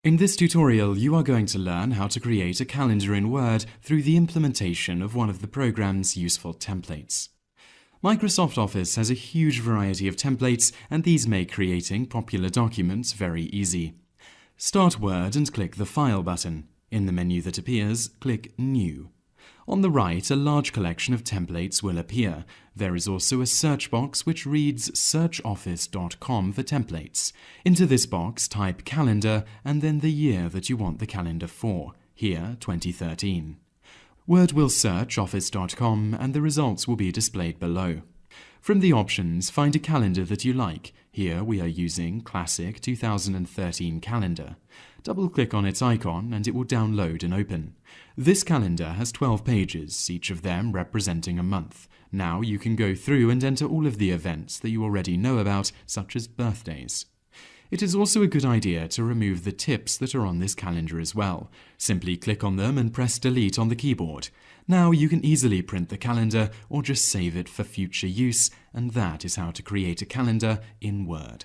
In this tutorial, you are going to learn how to create a calendar in Word through the implementation of one of the program's useful templates. Microsoft Office has a huge variety of templates, and these make creating popular documents very easy. Start Word and click the File button. In the menu that appears, click New. On the right, a large collection of templates will appear. There is also a search box which reads searchoffice.com for templates. Into this box, type calendar and then the year that you want the calendar for, here 2013. Word will search office.com and the results will be displayed below. From the options, find a calendar that you like. Here we are using Classic 2013 Calendar. Double-click on its icon and it will download and open. This calendar has 12 pages, each of them representing a month. Now you can go through and enter all of the events that you already know about, such as birthdays. It is also a good idea to remove the tips that are on this calendar as well. Simply click on them and press Delete on the keyboard. Now you can easily print the calendar or just save it for future use, and that is how to create a calendar in Word.